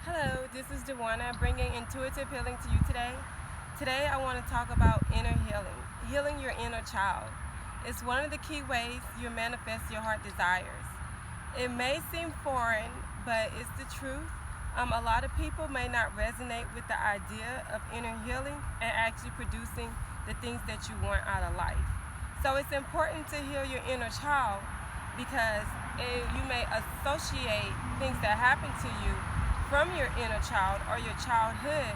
Hello, this is Dewana bringing intuitive healing to you today. Today I want to talk about inner healing, healing your inner child. It's one of the key ways you manifest your heart desires. It may seem foreign, but it's the truth. A lot of people may not resonate with the idea of inner healing and actually producing the things that you want out of life. So it's important to heal your inner child because you may associate things that happen to you from your inner child or your childhood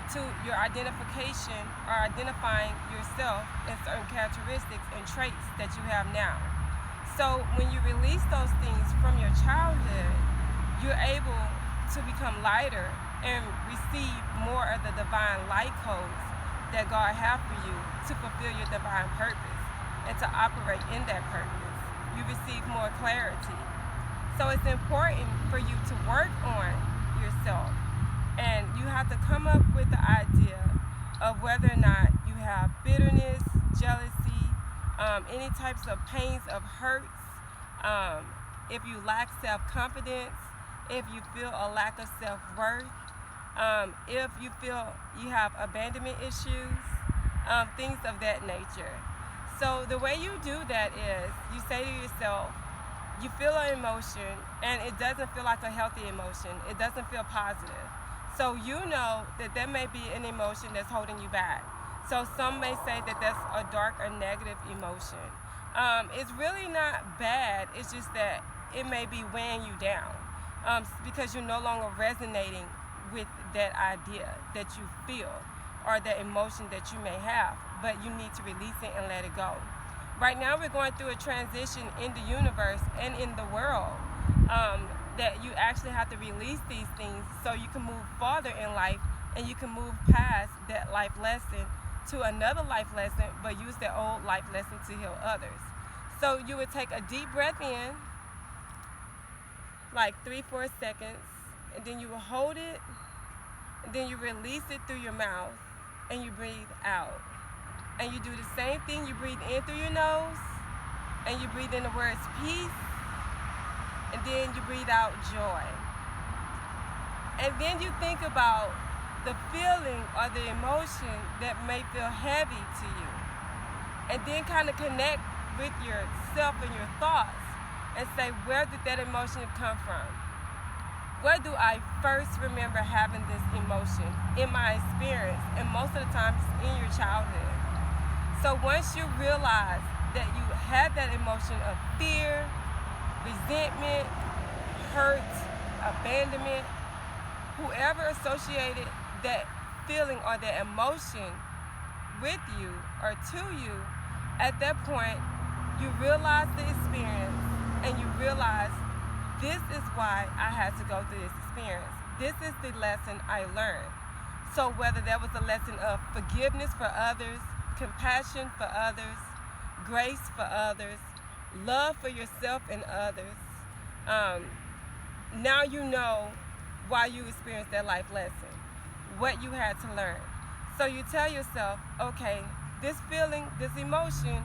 to your identification or identifying yourself and certain characteristics and traits that you have now. So when you release those things from your childhood, you're able to become lighter and receive more of the divine light codes that God has for you to fulfill your divine purpose and to operate in that purpose. You receive more clarity. So it's important for you to work on yourself, and you have to come up with the idea of whether or not you have bitterness, jealousy, any types of pains of hurts, if you lack self-confidence, if you feel a lack of self-worth, if you feel you have abandonment issues, things of that nature. So the way you do that is you say to yourself, you feel an emotion and it doesn't feel like a healthy emotion. It doesn't feel positive. So you know that there may be an emotion that's holding you back. So some may say that that's a dark or negative emotion. It's really not bad. It's just that it may be weighing you down because you're no longer resonating with that idea that you feel or the emotion that you may have, but you need to release it and let it go. Right now we're going through a transition in the universe and in the world that you actually have to release these things so you can move farther in life and you can move past that life lesson to another life lesson, but use that old life lesson to heal others. So you would take a deep breath in, like 3-4 seconds, and then you will hold it, and then you release it through your mouth, and you breathe out. And you do the same thing. You breathe in through your nose, and you breathe in the words peace, and then you breathe out joy. And then you think about the feeling or the emotion that may feel heavy to you. And then kind of connect with yourself and your thoughts and say, where did that emotion come from? Where do I first remember having this emotion in my experience? And most of the time it's in your childhood. So once you realize that you had that emotion of fear, resentment, hurt, abandonment, whoever associated that feeling or that emotion with you or to you, at that point you realize the experience and you realize this is why I had to go through this experience. This is the lesson I learned. So whether that was a lesson of forgiveness for others, compassion for others, grace for others, love for yourself and others, now you know why you experienced that life lesson, what you had to learn. So you tell yourself, okay, this feeling, this emotion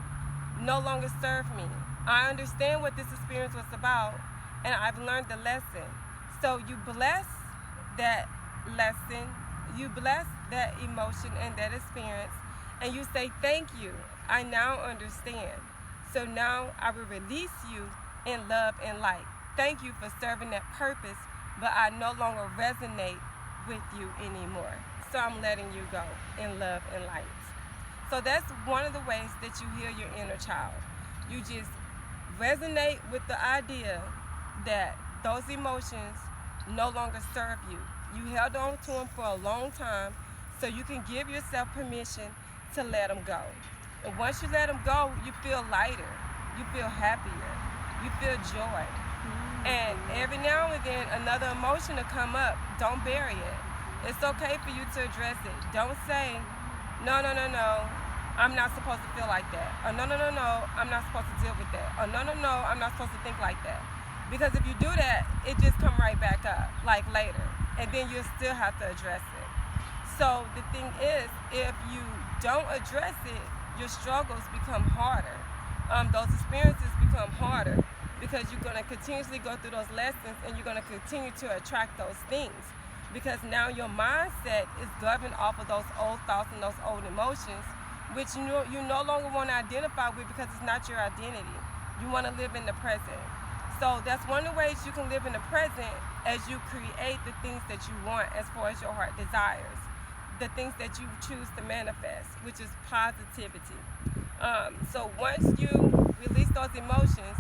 no longer served me. I understand what this experience was about, and I've learned the lesson. So you bless that lesson, you bless that emotion and that experience, and you say, thank you, I now understand. So now I will release you in love and light. Thank you for serving that purpose, but I no longer resonate with you anymore. So I'm letting you go in love and light. So that's one of the ways that you heal your inner child. You just resonate with the idea that those emotions no longer serve you. You held on to them for a long time, so you can give yourself permission to let them go. And once you let them go, you feel lighter, you feel happier, you feel joy. And every now and then another emotion will come up. Don't bury it. It's okay for you to address it. Don't say, no, I'm not supposed to feel like that. Or no, I'm not supposed to deal with that. Or no, I'm not supposed to think like that. Because if you do that, it just come right back up, like later. And then you'll still have to address it. So the thing is, if you don't address it, your struggles become harder. Those experiences become harder because you're going to continuously go through those lessons and you're going to continue to attract those things. because now your mindset is governed off of those old thoughts and those old emotions, which you no longer want to identify with because it's not your identity. You want to live in the present. So that's one of the ways you can live in the present, as you create the things that you want as far as your heart desires, the things that you choose to manifest, which is positivity. So once you release those emotions,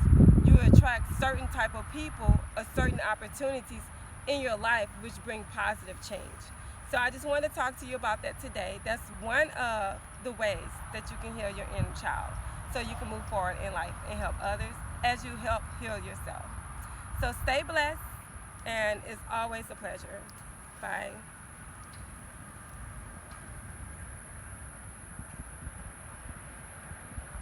you attract certain type of people or certain opportunities in your life which bring positive change. So I just want to talk to you about that today. That's one of the ways that you can heal your inner child, so you can move forward in life and help others as you help heal yourself. So stay blessed, and it's always a pleasure. Bye.